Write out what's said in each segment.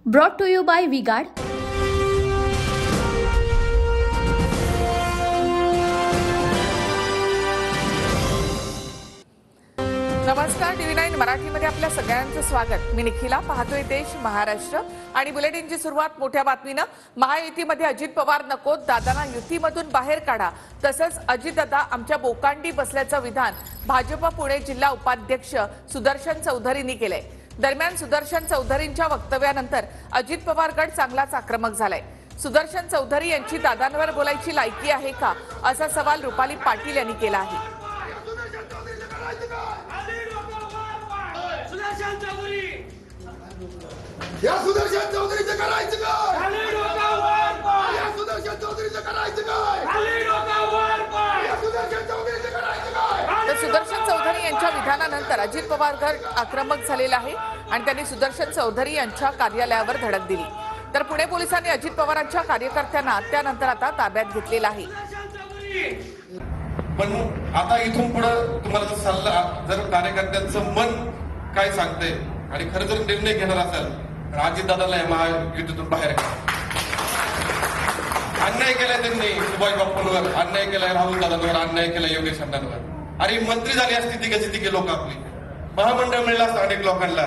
Brought to you by V-Guard. नमस्कार, TV9 मराठीमध्ये आपल्या सगळ्यांचं स्वागत. मी निखिला. पाहतोय देश महाराष्ट्र आणि बुलेटिनची सुरुवात मोठ्या बातमीनं. महायुतीमध्ये अजित पवार नकोत, दादांना युतीमधून बाहेर काढा. तसंच अजितदादा आमच्या बोकांडी बसल्याचं विधान भाजप पुणे जिल्हा उपाध्यक्ष सुदर्शन चौधरींनी केलंय. दरम्यान सुदर्शन चौधरींच्या वक्तव्यानंतर अजित पवार गट चांगलाच आक्रमक झालाय. सुदर्शन चौधरी यांची दादांवर बोलायची लायकी आहे का, असा सवाल रुपाली पाटील यांनी केला आहे. या सुदर्शन चौधरीचं करायचं काय? या सुदर्शन चौधरीचं करायचं काय? या सुदर्शन चौधरीचं करायचं काय? तर सुदर्शन चौधरी यांच्या विधानानंतर अजित पवार गट आक्रमक झालेला आहे आणि त्यांनी सुदर्शन चौधरी यांच्या कार्यालयावर धडक दिली. तर पुणे पोलिसांनी अजित पवारांच्या कार्यकर्त्यांना त्यानंतर आता ताब्यात घेतलेलं आहे. पण आता इथून पुढे तुम्हाला सल्ला, जर कार्यकर्त्यांचं मन काय सांगते आणि खरं जर निर्णय घेणार असेल तर अजितदादाला महायुतीतून बाहेर काढा. अन्याय केलाय त्यांनी सुभाष बापूंवर, अन्याय केलाय राहुल दादांवर, अन्याय केलाय योगेश अण्णांवर. अरे मंत्री झाली असती तिघे लोक, आपली महामंडळ मिळलं असतं अनेक लोकांना.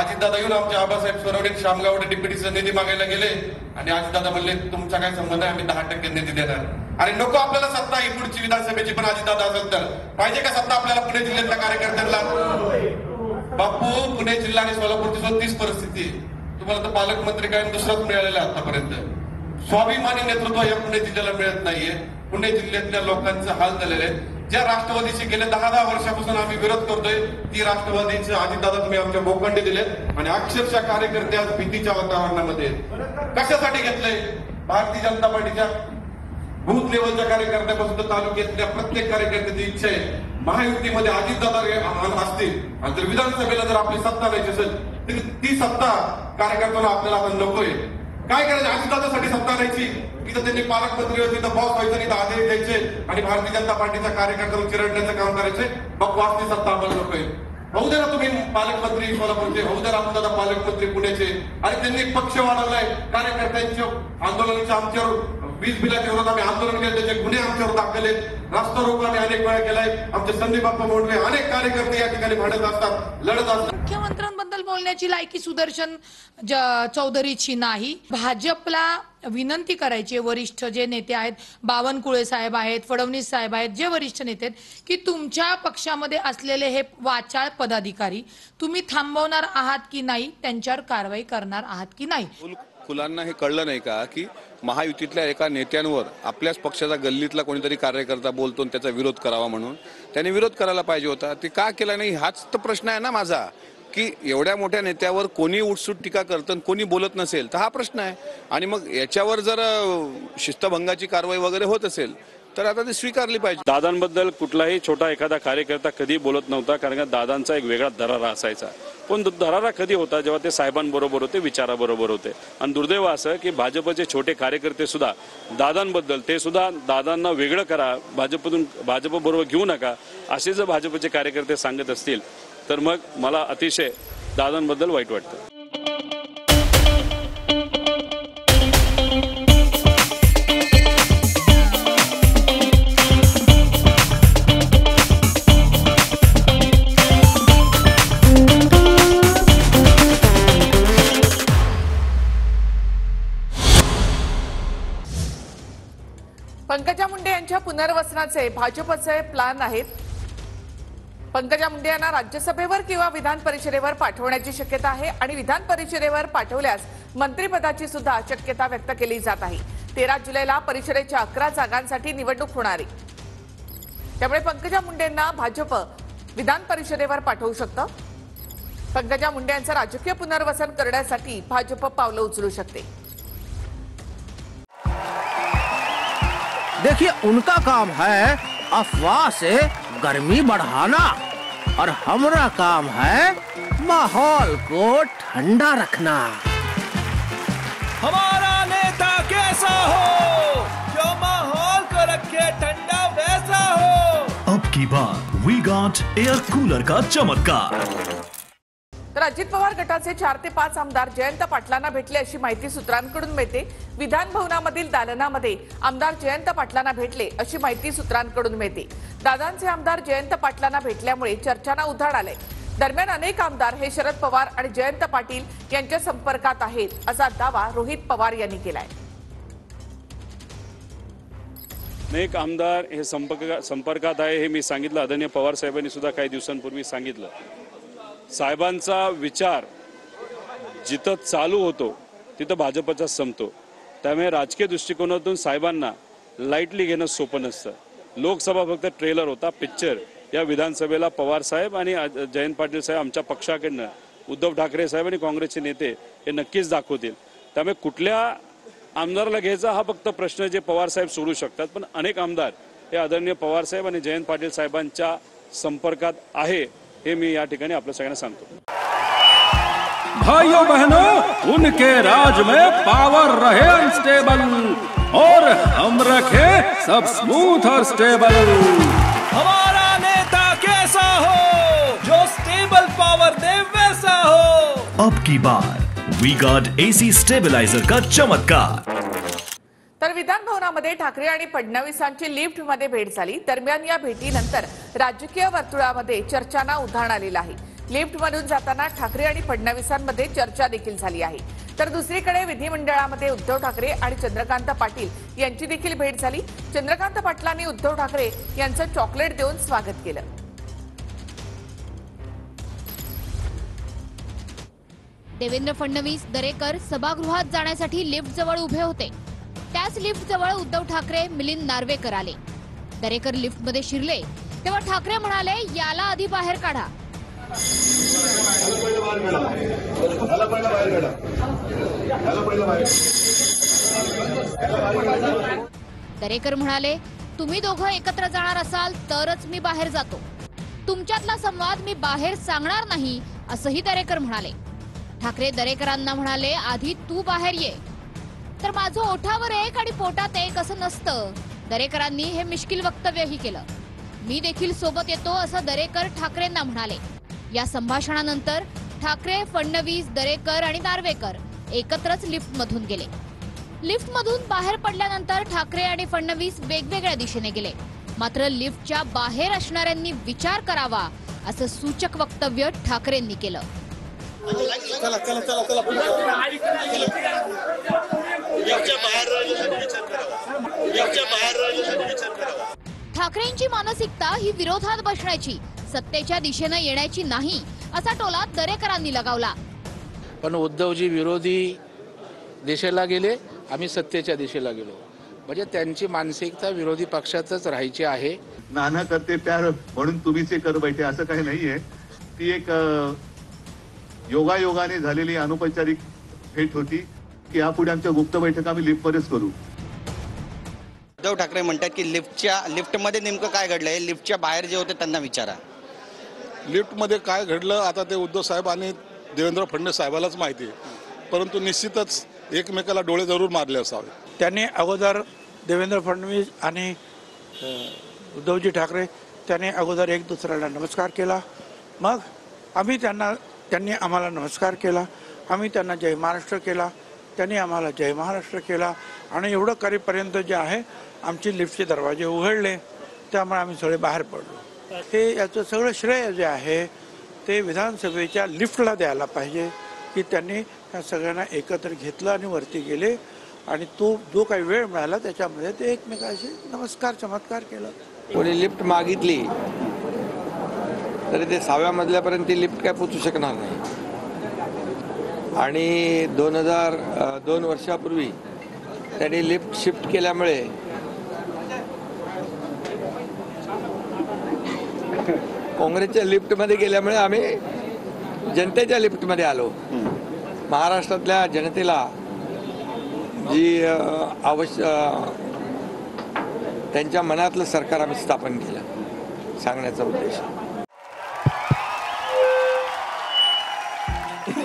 अजितदादा येऊन आमचे आबासाहेब सोनवणे शामगावडे डिप्युटीचा निधी मागायला गेले आणि अजितदादा म्हणले तुमचा काय संबंध आहे, आम्ही 10% निधी देणार. अरे नको आपल्याला सत्ता ही पुढची विधानसभेची, पण अजितदादा असेल तर पाहिजे का सत्ता आपल्याला पुणे जिल्ह्यातल्या कार्यकर्त्यांना? बापू, पुणे जिल्हा आणि सोलापूरची तीच परिस्थिती. तुम्हाला तर पालकमंत्री काय दुसराच मिळालेला आतापर्यंत. स्वाभिमानी नेतृत्व या पुणे जिल्ह्याला मिळत नाहीये. पुणे जिल्ह्यातल्या लोकांचं हाल झालेले आहे. ज्या राष्ट्रवादीशी गेले 10 वर्षापासून आम्ही विरोध करतोय, ती राष्ट्रवादीचे अजितदादा तुम्ही आमच्या बोकांडी दिले आणि अक्षरशः कार्यकर्ते आज भीतीच्या वातावरणामध्ये. कशासाठी घेतलंय? भारतीय जनता पार्टीच्या बूथ लेवलच्या कार्यकर्त्यापासून तर तालुक्यातल्या प्रत्येक कार्यकर्त्याची इच्छा आहे महायुतीमध्ये अजितदादा असतील आणि जर विधानसभेला जर आपली सत्ता द्यायची असेल तर ती सत्ता कार्यकर्त्यांना आपल्याला आता नकोय. काय करायचं? अजितदादासाठी सत्ता द्यायची, तिथं त्यांनी पालकमंत्री होते, तिथं बॉस व्हायचं, तिथं आदेश द्यायचे आणि भारतीय जनता पार्टीच्या कार्यकर्त्यांना चिरडण्याचं काम करायचे. बकवास ती सत्ता आम्हाला नकोय. होऊ दे ना तुम्ही पालकमंत्री सोलापूरचे, होऊ दे रामदादा पालकमंत्री पुण्याचे. आणि त्यांनी पक्ष वाढवलाय. कार्यकर्त्यांच्या आंदोलनाच्या आमच्यावर 20 बिलाच्या विरोधात आम्ही आंदोलन केले, त्याचे गुन्हे आमच्यावर दाखल आहेत. रस्ता रोको आम्ही अनेक वेळा केलाय. आमचे संदीप बाप्पा मोंडवे अनेक कार्यकर्ते या ठिकाणी भांडत असतात, लढत असतात. मुख्यमंत्र्यांबद्दल बोलण्याची लायकी सुदर्शन चौधरीची नाही. भाजपला विनंती करायची, वरिष्ठ जे नेते आहेत, बावनकुळे साहेब आहेत, फडणवीस साहेब आहेत, जे वरिष्ठ नेते आहेत, की तुमच्या पक्षामध्ये असलेले हे वाचाळ पदाधिकारी तुम्ही थांबवणार आहात की नाही, त्यांच्यावर कारवाई करणार आहात की नाही. फुलांना हे कळलं नाही का की महायुतीतल्या एका नेत्यांवर आपल्याच पक्षाचा गल्लीतला कोणीतरी कार्यकर्ता बोलतो आणि त्याचा विरोध करावा म्हणून त्याने विरोध करायला पाहिजे होता. ते का केला नाही हाच तर प्रश्न आहे ना माझा, की एवढ्या मोठ्या नेत्यावर कोणी उठसूट टीका करतं कोणी बोलत नसेल तर हा प्रश्न आहे. आणि मग याच्यावर जर शिस्तभंगाची कारवाई वगैरे होत असेल तर आता ती स्वीकारली पाहिजे. दादांबद्दल कुठलाही छोटा एखादा कार्यकर्ता कधी बोलत नव्हता, कारण का दादांचा एक वेगळा दरारा असायचा. पण दरारा कधी होता? जेव्हा ते साहेबांबरोबर होते, विचाराबरोबर होते. आणि दुर्दैव असं की भाजपचे छोटे कार्यकर्ते सुद्धा दादांबद्दल, ते सुद्धा दादांना वेगळं करा, भाजपबरोबर घेऊ नका, असे जर भाजपचे कार्यकर्ते सांगत असतील तर मग मला अतिशय दादांबद्दल वाईट वाटतं. पंकजा मुंडे यांच्या पुनर्वसनाचे भाजपचे प्लान आहेत. पंकजा मुंडे यांना राज्यसभेवर किंवा विधान परिषदेवर पाठवण्याची शक्यता आहे आणि विधान परिषदेवर पाठवल्यास मंत्रिपदाची सुद्धा शक्यता व्यक्त केली जात आहे. 13 जुलैला परिषदेच्या 11 जागांसाठी निवडणूक होणार आहे. त्यामुळे पंकजा मुंडेंना भाजप विधान परिषदेवर पाठवू शकतं. पंकजा मुंडे यांचं राजकीय पुनर्वसन करण्यासाठी भाजप पावलं उचलू शकते. देखिए, उनका काम है अफवाह से गर्मी बढ़ाना और हमारा काम है माहौल को ठंडा रखना. हमारा नेता कैसा हो जो माहौल को रखे ठंडा वैसा हो. अब की बात वी गॉट एयर कूलर का चमत्कार. तर अजित पवार गटाचे 4 ते 5 आमदार जयंत पाटलांना भेटले अशी माहिती सूत्रांकडून मिळते. विधान भवनामधील दालनामध्ये आमदार जयंत पाटलांना भेटले अशी माहिती सूत्रांकडून मिळते. दादांचे आमदार जयंत पाटलांना भेटल्यामुळे चर्चांना उधाण आलंय. दरम्यान अनेक आमदार हे शरद पवार आणि जयंत पाटील यांच्या संपर्कात आहेत असा दावा रोहित पवार यांनी केलाय. अनेक आमदार हे संपर्कात आहे हे मी सांगितलं. आदरणीय पवार साहेबांनी सुद्धा काही दिवसांपूर्वी सांगितलं. साहेबांचा विचार जिथं चालू होतो तिथं भाजपचा संपतो. त्यामुळे राजकीय दृष्टिकोनातून साहेबांना लाईटली घेणं सोपं नसतं. लोकसभा फक्त ट्रेलर होता, पिक्चर. या विधानसभेला पवार साहेब आणि जयंत पाटील साहेब आमच्या पक्षाकडनं, उद्धव ठाकरे साहेब आणि काँग्रेसचे नेते हे नक्कीच दाखवतील. त्यामुळे कुठल्या आमदाराला घ्यायचा हा फक्त प्रश्न जे पवार साहेब सोडू शकतात. पण अनेक आमदार हे आदरणीय पवार साहेब आणि जयंत पाटील साहेबांच्या संपर्कात आहे हे मी या ठिकाणी आपल्या सगळ्यांना सांगतो. भाइयों बहनों, उनके राज में पावर रहे अनस्टेबल और हम रखे सब स्मूथ और स्टेबल. हमारा नेता कैसा हो जो स्टेबल पावर दे वैसा हो. अब की बार वी गार्ड एसी स्टेबलाइजर का चमत्कार. तर विधान भवनामध्ये ठाकरे आणि फडणवीसांची लिफ्टमध्ये भेट झाली. दरम्यान या भेटीनंतर राजकीय वर्तुळामध्ये चर्चांना उधाण आलेलं आहे. लिफ्टमधून जाताना ठाकरे आणि फडणवीसांमध्ये चर्चा देखील झाली आहे. तर दुसरीकडे विधिमंडळामध्ये उद्धव ठाकरे आणि चंद्रकांत पाटील यांची देखील भेट झाली. चंद्रकांत पाटलांनी उद्धव ठाकरे यांचं चॉकलेट देऊन स्वागत केलं. देवेंद्र फडणवीस दरेकर सभागृहात जाण्यासाठी लिफ्ट जवळ उभे होते. त्याच लिफ्ट जवळ उद्धव ठाकरे, मिलिंद नार्वेकर आले. दरेकर लिफ्टमध्ये शिरले तेव्हा ठाकरे म्हणाले, याला आधी बाहेर काढा. दरेकर म्हणाले, तुम्ही दोघं एकत्र जाणार असाल तरच मी बाहेर जातो. तुमच्यातला संवाद मी बाहेर सांगणार नाही असंही दरेकर म्हणाले. ठाकरे दरेकरांना म्हणाले, आधी तू बाहेर ये. तर माझं ओठावर एक आणि पोटात एक असं नसतं. दरेकरांनी हे मिश्किल वक्तव्यही केलं. मी देखील सोबत येतो असं दरेकर ठाकरेंना म्हणाले. या संभाषणानंतर ठाकरे, फडणवीस, दरेकर आणि नार्वेकर एकत्रच लिफ्टमधून गेले. लिफ्टमधून बाहेर पडल्यानंतर ठाकरे आणि फडणवीस वेगवेगळ्या दिशेने गेले. मात्र लिफ्टच्या बाहेर असणाऱ्यांनी विचार करावा असं सूचक वक्तव्य ठाकरेंनी केलं. ठाकरेंची मानसिकता ही विरोधात बसण्याची, सत्तेच्या दिशेने येण्याची नाही असा टोला दरेकरांनी लगावला. पण उद्धवजी विरोधी दिशेला गेले, आम्ही सत्तेच्या दिशेला गेलो. म्हणजे त्यांची मानसिकता विरोधी पक्षातच राहायची आहे. नाना करते प्यार म्हणून तुम्हीच कर बैठे असं काही नाहीये. ती एक योगायोगाने झालेली अनौपचारिक भेट होती की यापुढे आमच्या गुप्त बैठका आम्ही लिफ्टमध्येच करू. उद्धव ठाकरे म्हणतात की लिफ्टमध्ये नेमकं काय घडलंय, लिफ्टच्या बाहेर जे होते त्यांना विचारा. लिफ्टमध्ये काय घडलं आता ते उद्धव साहेब आणि देवेंद्र फडणवीस साहेबालाच माहिती आहे. परंतु निश्चितच एकमेकाला डोळे जरूर मारले असावे. त्यांनी अगोदर देवेंद्र फडणवीस आणि उद्धवजी ठाकरे त्यांनी अगोदर एक दुसऱ्याला नमस्कार केला. मग त्यांनी आम्हाला नमस्कार केला. आम्ही त्यांना जय महाराष्ट्र केला. त्यांनी आम्हाला जय महाराष्ट्र केला. आणि एवढं करेपर्यंत जे आहे आमचे लिफ्टचे दरवाजे उघडले. त्यामुळे आम्ही सगळे बाहेर पडलो. हे याचं सगळं श्रेय जे आहे ते विधानसभेच्या लिफ्टला द्यायला पाहिजे की त्यांनी त्या सगळ्यांना एकत्र घेतलं आणि वरती गेले. आणि तो जो काही वेळ मिळाला त्याच्यामध्ये ते एकमेकांशी नमस्कार चमत्कार केलं. कोणी लिफ्ट मागितली तरी ते 6व्या मजल्यापर्यंत ती लिफ्ट काय पोचू शकणार नाही. आणि 2002 वर्षापूर्वी त्यांनी लिफ्ट शिफ्ट केल्यामुळे काँग्रेसच्या लिफ्टमध्ये गेल्यामुळे आम्ही जनतेच्या लिफ्टमध्ये आलो. महाराष्ट्रातल्या जनतेला जी त्यांच्या मनातलं सरकार आम्ही स्थापन केलं सांगण्याचा उद्देश.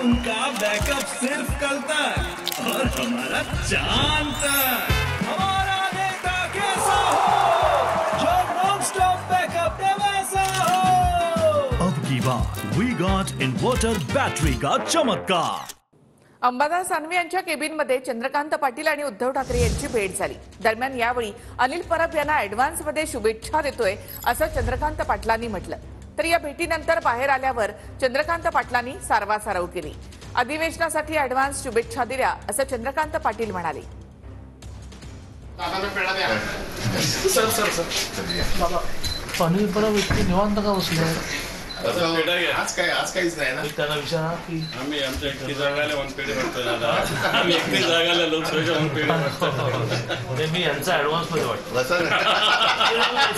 उनका बैकअप सिर्फ कल तक और हमारा चांद तक. हमारा नेता कैसा हो जो नॉन स्टॉप बैकअप दे वैसा हो. अब की बार V-Guard smart inverter battery का चमत्कार. अंबादास दानवे यांच्या केबिनमध्ये चंद्रकांत पाटील आणि उद्धव ठाकरे यांची भेट झाली. दरम्यान यावेळी अनिल परब यांना ॲडव्हान्समध्ये शुभेच्छा देतोय असं चंद्रकांत पाटलांनी म्हटलं. तर या भेटीनंतर बाहेर आल्यावर चंद्रकांत पाटलांनी सारवासारव केली. अधिवेशनासाठी ॲडव्हान्स शुभेच्छा दिल्या असं चंद्रकांत पाटील म्हणाले. अनिल परब इतके निवांत का बसले? आज काहीच नाही ना. त्यांना विचारा की आम्ही आमच्या एकटी जागाला वन पेढे म्हणतो दादा. आम्ही एकटी जागाला लोकसभेच्या वन पेढे म्हणतो. ते मी यांचा ऍडव्हान्स मध्ये वाटतं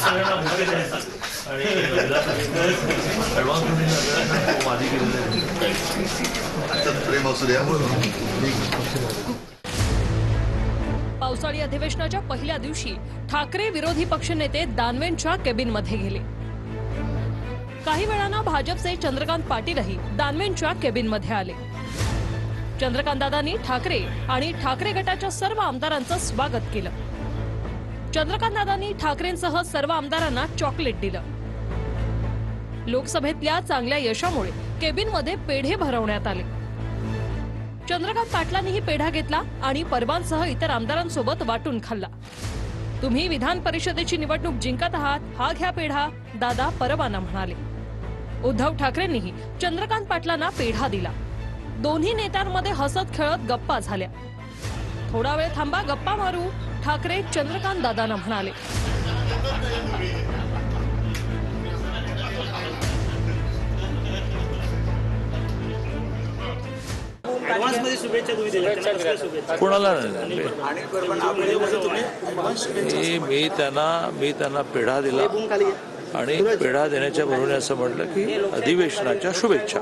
सगळ्यांना भुके द्यायचं आणि ऍडव्हान्स मध्ये आधी केलेलं प्रेम असू द्या. पावसाळी अधिवेशनाच्या पहिल्या दिवशी ठाकरे विरोधी पक्षनेते दानवेंच्या केबिनमध्ये गेले. काही वेळानं भाजपचे चंद्रकांत पाटीलही दानवेंच्या केबिनमध्ये आले. चंद्रकांतदादांनी ठाकरे आणि ठाकरे गटाच्या सर्व आमदारांचं स्वागत केलं. चंद्रकांतदादांनी ठाकरेंसह सर्व आमदारांना चॉकलेट दिलं. लोकसभेतल्या चांगल्या यशामुळे केबिनमध्ये पेढे भरवण्यात आले. चंद्रकांत पाटलांनीही पेढा घेतला आणि परबांसह इतर आमदारांसोबत वाटून खाल्ला. तुम्ही विधान परिषदेची निवडणूक जिंकत आहात, हा घ्या पेढा, दादा परबांना म्हणाले. उद्धव ठाकरेंनीही चंद्रकांत पाटलांना पेढा दिला. दोन्ही नेत्यांमध्ये हसत खेळत गप्पा झाल्या. थोडा वेळ थांबा, गप्पा मारू, ठाकरे चंद्रकांत दादांना म्हणाले. कोणाला मी त्यांना पेढा दिला आणि पेढा देण्याच्या बरोबर असं म्हटलं की अधिवेशनाच्या शुभेच्छा.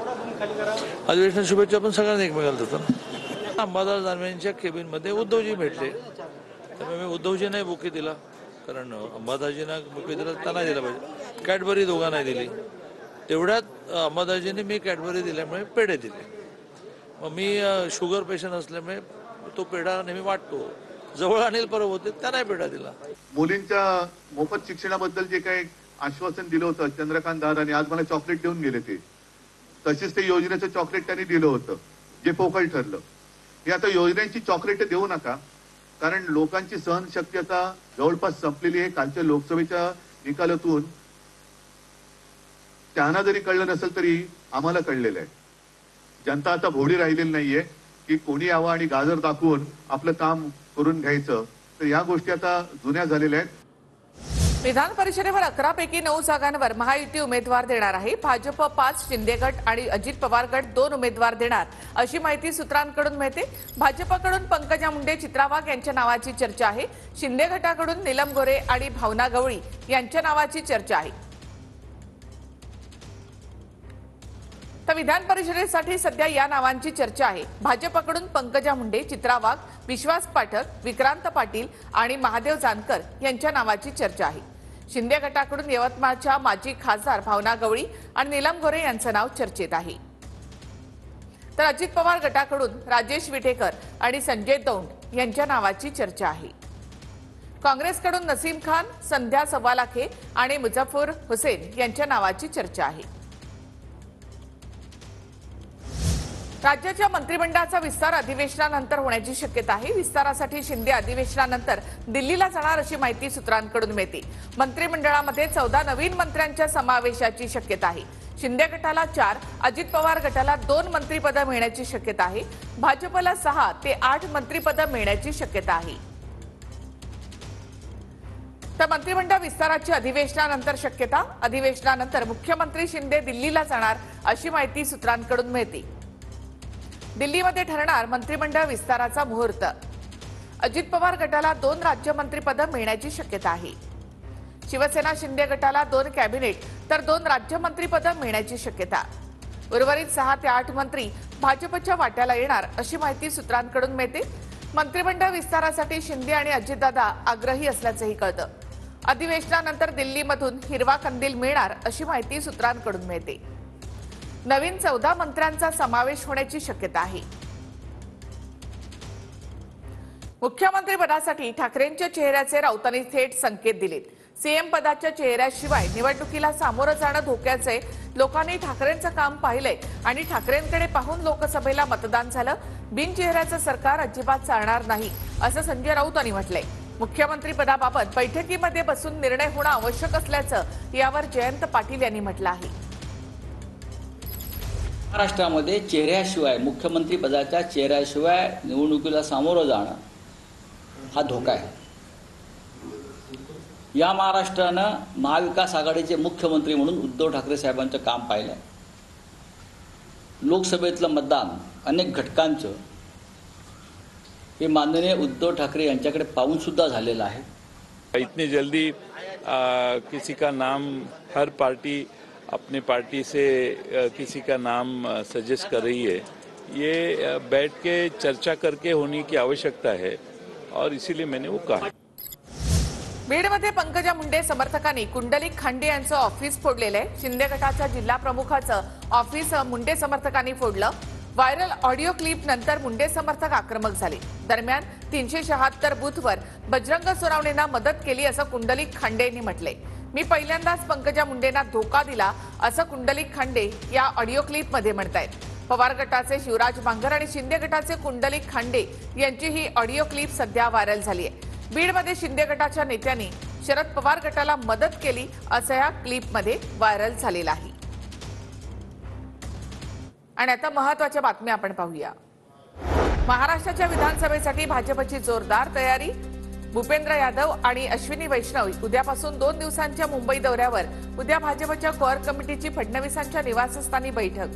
अधिवेशनाच्या शुभेच्छा आपण सगळ्यांना एकमेकाला देतो ना. अंबादास दानवेंच्या केबिनमध्ये उद्धवजी भेटले, त्यामुळे मी उद्धवजींनाही बुके दिला, कारण अंबादासजींना बुके दिला त्यांना दिला पाहिजे. कॅडबरी दोघांना दिली. तेवढ्यात अंबादासजींनी मी कॅडबरी दिल्यामुळे पेढे दिले. मग मी शुगर पेशंट असल्यामुळे तो पेढा नेहमी वाटतो. जवळ अनिल परब होते, त्यांनाही पेढा दिला. मुलींच्या मोफत शिक्षणाबद्दल जे काही आश्वासन दिलं होतं चंद्रकांत दादांनी, आज मला चॉकलेट देऊन गेले ते. तसेच ते योजनेचं चॉकलेट त्यांनी दिलं होतं जे पोकळ ठरलं. हे आता योजनेची चॉकलेट देऊ नका, कारण लोकांची सहनशक्ती आता जवळपास संपलेली आहे. कालच्या लोकसभेच्या निकालातून त्यांना जरी कळलं नसेल तरी आम्हाला कळलेलं आहे. जनता आता भोडी राहिलेली नाहीये की कोणी यावं आणि गाजर दाखवून आपलं काम करून घ्यायचं. तर या गोष्टी आता जुन्या झालेल्या आहेत. विधान परिषदेवर 11 पैकी 9 जागांवर महायुती उमेदवार देणार आहे. भाजप 5, शिंदे गट आणि अजित पवार गट 2 उमेदवार देणार अशी माहिती सूत्रांकडून मिळते. भाजपकडून पंकजा मुंडे, चित्रा वाघ यांच्या नावाची चर्चा आहे. शिंदे गटाकडून नीलम गोरे आणि भावना गवळी यांच्या नावाची चर्चा आहे. तर विधान परिषदेसाठी सध्या या नावांची चर्चा आहे. भाजपकडून पंकजा मुंडे, चित्रा वाघ, विश्वास पाठक, विक्रांत पाटील आणि महादेव जानकर यांच्या नावाची चर्चा आहे. शिंदे गटाकडून यवतमाळच्या माजी खासदार भावना गवळी आणि नीलम गोरे यांचं नाव चर्चेत आहे. तर अजित पवार गटाकडून राजेश विटेकर आणि संजय दौंड यांच्या नावाची चर्चा आहे. काँग्रेसकडून नसीम खान, संध्या सव्वालाखे आणि मुझफ्फर हुसेन यांच्या नावाची चर्चा आहे. राज्याच्या मंत्रिमंडळाचा विस्तार अधिवेशनानंतर होण्याची शक्यता आहे. विस्तारासाठी शिंदे अधिवेशनानंतर दिल्लीला जाणार अशी माहिती सूत्रांकडून मिळते. मंत्रिमंडळामध्ये 14 नवीन मंत्र्यांच्या समावेशाची शक्यता आहे. शिंदे गटाला 4, अजित पवार गटाला 2 मंत्रिपदं मिळण्याची शक्यता आहे. भाजपला 6 ते 8 मंत्रिपदं मिळण्याची शक्यता आहे. तर मंत्रिमंडळ विस्ताराची अधिवेशनानंतर शक्यता. अधिवेशनानंतर मुख्यमंत्री शिंदे दिल्लीला जाणार अशी माहिती सूत्रांकडून मिळते. दिल्लीमध्ये ठरणार मंत्रिमंडळ विस्ताराचा मुहूर्त. अजित पवार गटाला 2 राज्यमंत्रीपदं मिळण्याची शक्यता आहे. शिवसेना शिंदे गटाला 2 कॅबिनेट तर 2 राज्यमंत्रीपदं मिळण्याची शक्यता. उर्वरित 6 ते 8 मंत्री भाजपच्या वाट्याला येणार अशी माहिती सूत्रांकडून मिळते. मंत्रिमंडळ विस्तारासाठी शिंदे आणि अजितदादा आग्रही असल्याचंही कळतं. अधिवेशनानंतर दिल्लीमधून हिरवा कंदील मिळणार अशी माहिती सूत्रांकडून मिळते. नवीन 14 मंत्र्यांचा समावेश होण्याची शक्यता आहे. मुख्यमंत्रीपदासाठी ठाकरेंच्या चेहऱ्याचे राऊतांनी थेट संकेत दिलेत. सीएम पदाच्या चेहऱ्याशिवाय निवडणुकीला सामोरं जाणं धोक्याचे, लोकांनी ठाकरेंचं काम पाहिलंय आणि ठाकरेंकडे पाहून लोकसभेला मतदान झालं. बिनचेहऱ्याचं सरकार अजिबात चालणार नाही असं संजय राऊतांनी म्हटलंय. मुख्यमंत्रीपदाबाबत बैठकीमध्ये बसून निर्णय होणं आवश्यक असल्याचं यावर जयंत पाटील यांनी म्हटलं आहे. महाराष्ट्रामध्ये चेहऱ्याशिवाय, मुख्यमंत्रीपदाच्या चेहऱ्याशिवाय निवडणुकीला सामोरं जाणं हा धोका आहे. या महाराष्ट्रानं महाविकास आघाडीचे मुख्यमंत्री म्हणून उद्धव ठाकरे साहेबांचं काम पाहिलं. लोकसभेतलं मतदान अनेक घटकांचं हे माननीय उद्धव ठाकरे यांच्याकडे पाहून सुद्धा झालेलं आहे. इतनी जल्दी किसी का नाम हर पार्टी अपने पार्टी से किसी का नाम सजेस्ट कर रही है, ये बैठ के चर्चा करके होने की आवश्यकता है और इसीलिए मैंने वो कहा. बीडमध्ये पंकजा मुंडे समर्थकांनी कुंडलिक खांडे यांचं ऑफिस फोडलेलं आहे. शिंदे गटाच्या जिल्हा प्रमुखाचं ऑफिस मुंडे समर्थकांनी फोडलं. व्हायरल ऑडिओ क्लिप नंतर मुंडे समर्थक आक्रमक झाले. दरम्यान 376 बूथवर बजरंग सोनावणेंना मदत केली असं कुंडलिक खांडे यांनी म्हटलंय. मी पहिल्यांदाच पंकजा मुंडेंना धोका दिला असं कुंडलिक खांडे या ऑडिओ क्लिपमध्ये म्हणतायत. पवार गटाचे शिवराज बांगर आणि शिंदे गटाचे कुंडलिक खांडे यांची ही ऑडिओ क्लिप सध्या व्हायरल झाली आहे. बीडमध्ये शिंदे गटाच्या नेत्यांनी शरद पवार गटाला मदत केली असं या क्लिपमध्ये व्हायरल झालेलं आहे. आणि आता महत्त्वाच्या बातम्या आपण पाहूया. महाराष्ट्राच्या विधानसभेसाठी भाजपची जोरदार तयारी. भूपेंद्र यादव आणि अश्विनी वैष्णव उद्यापासून 2 दिवसांच्या मुंबई दौऱ्यावर. उद्या भाजपच्या कोअर कमिटीची फडणवीसांच्या निवासस्थानी बैठक.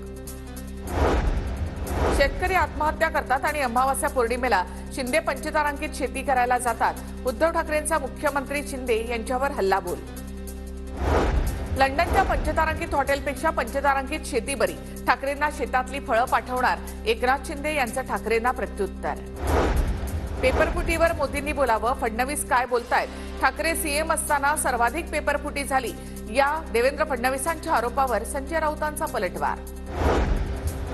शेतकरी आत्महत्या करतात आणि अमावास्या पौर्णिमेला शिंदे पंचतारांकित शेती करायला जातात. उद्धव ठाकरेंचा मुख्यमंत्री शिंदे यांच्यावर हल्लाबोल. लंडनच्या पंचतारांकित हॉटेलपेक्षा पंचतारांकित शेती बरी. ठाकरेंना शेतातली फळं पाठवणार एकनाथ शिंदे यांचं ठाकरेंना प्रत्युत्तर. पेपरफुटीवर मोदींनी बोलावं, फडणवीस काय बोलतायत. ठाकरे सीएम असताना सर्वाधिक पेपरफुटी झाली या देवेंद्र फडणवीसांच्या आरोपावर संजय राऊतांचा पलटवार.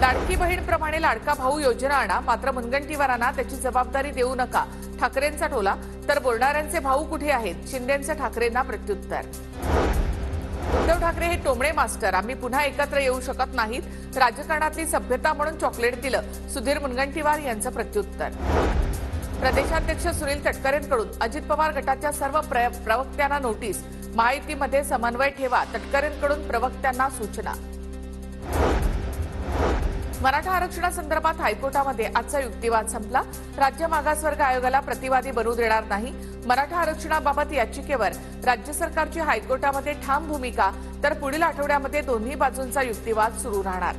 लाडकी बहीणप्रमाणे लाडका भाऊ योजना आणा, मात्र मुनगंटीवारांना त्याची जबाबदारी देऊ नका. ठाकरेंचा टोला. तर बोलणाऱ्यांचे भाऊ कुठे आहेत. शिंदेंचं ठाकरेंना प्रत्युत्तर. उद्धव ठाकरे हे टोमणे मास्टर. आम्ही पुन्हा एकत्र येऊ शकत नाहीत. राजकारणातली सभ्यता म्हणून चॉकलेट दिलं. सुधीर मुनगंटीवार यांचं प्रत्युत्तर. प्रदेशाध्यक्ष सुनील तटकरेंकडून अजित पवार गटाच्या सर्व प्रवक्त्यांना नोटीस. महायुतीमध्ये समन्वय ठेवा. तटकरेंकडून प्रवक्त्यांना सूचना. मराठा आरक्षणासंदर्भात हायकोर्टामध्ये आजचा युक्तिवाद संपला. राज्य मागासवर्ग आयोगाला प्रतिवादी बनू देणार नाही. मराठा आरक्षणाबाबत याचिकेवर राज्य सरकारची हायकोर्टामध्ये ठाम भूमिका. तर पुढील आठवड्यामध्ये दोन्ही बाजूंचा युक्तिवाद सुरू राहणार.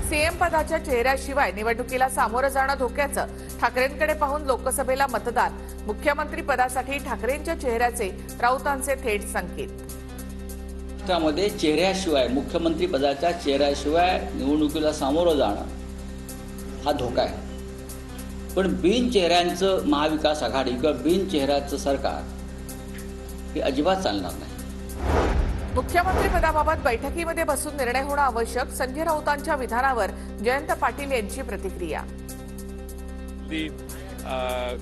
सीएम पदाच्या चेहऱ्याशिवाय निवडणुकीला सामोरं जाणं धोक्याचं. ठाकरेंकडे पाहून लोकसभेला मतदान. मुख्यमंत्री पदासाठी ठाकरेंच्या चेहऱ्याचे राऊतांचे थेट संकेत. त्यामध्ये चेहऱ्याशिवाय, मुख्यमंत्री पदाच्या चेहऱ्याशिवाय निवडणुकीला सामोरं जाणं हा धोका आहे. पण बिन चेहऱ्यांचं महाविकास आघाडी किंवा बिन चेहऱ्याचं सरकार हे अजिबात चालणार नाही. मुख्यमंत्री पदाबाबत बैठकीमध्ये बसून निर्णय होणं आवश्यक. संजय राऊतांच्या विधानावर जयंत पाटील यांची प्रतिक्रिया.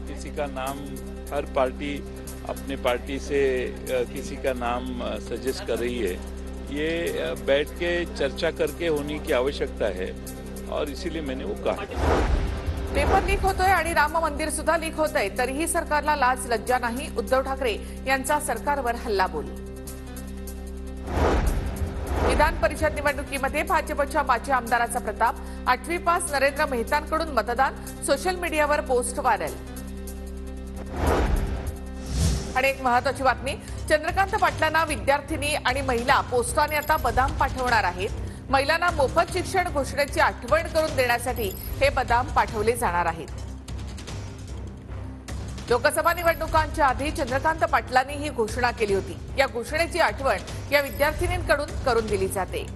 किसी का नाम हर पार्टी अपने पार्टी से किसी का नाम सजेस्ट कर रही है, ये बैठ के चर्चा करके होने की आवश्यकता है और इसीलिए मैंने वो कहा. पेपर लीक होतोय आणि राम मंदिर सुद्धा लीक होतंय तरीही सरकारला लाज लज्जा नाही. उद्धव ठाकरे यांचा सरकारवर हल्लाबोल. विधान परिषद निवडणुकीमध्ये भाजपच्या माजी आमदाराचा प्रताप. 8वी पास नरेंद्र मेहतांकडून मतदान. सोशल मीडियावर पोस्ट व्हायरल. आणि एक महत्त्वाची बातमी. चंद्रकांत पाटलांना विद्यार्थिनी आणि महिला पोस्टाने आता बदाम पाठवणार आहेत. महिलांना मोफत शिक्षण घोषणेची आठवण करून देण्यासाठी हे बदाम पाठवले जाणार आहेत. लोकसभा निवडणुकांच्या आधी चंद्रकांत पाटलांनी ही घोषणा केली होती. या घोषणेची आठवण या विद्यार्थिनींकडून करून दिली जाते.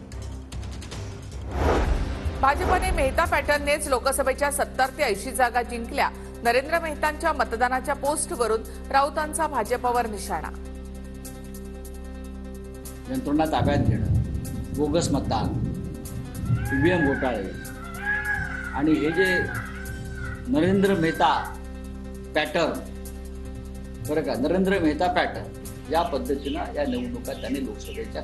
भाजपने मेहता पॅटर्ननेच लोकसभेच्या 70 ते 80 जागा जिंकल्या. नरेंद्र मेहतांच्या मतदानाच्या पोस्टवरून राऊतांचा भाजपवर निशाणा. यंत्रणा ताब्यात घेणं, बोगस मतदान, ईव्हीएम घोटाळे आणि हे जे नरेंद्र मेहता पॅटर्न, बरं का, नरेंद्र मेहता पॅटर्न या पद्धतीनं या निवडणुका त्यांनी लोकसभेच्या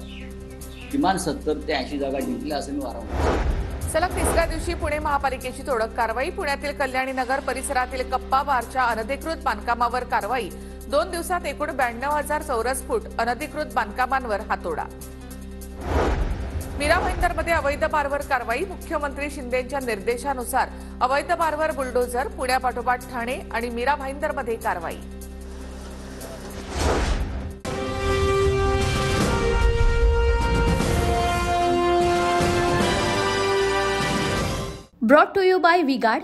किमान 70 ते 80 जागा जिंकल्या असं मी वारंवार. सलग तिसऱ्या दिवशी पुणे महापालिकेची तोडक कारवाई. पुण्यातील कल्याणी नगर परिसरातील कप्पा बारच्या अनधिकृत बांधकामावर कारवाई. 2 दिवसात एकूण 92,000 चौरस फूट अनधिकृत बांधकामांवर हातोडा. मीरा भाईंदरमध्ये अवैध बारवर कारवाई. मुख्यमंत्री शिंदेंच्या निर्देशानुसार अवैध बारवर बुलडोझर. पुण्यापाठोपाठ ठाणे आणि मीरा भाईंदरमध्ये कारवाई. Brought to you by V-Guard.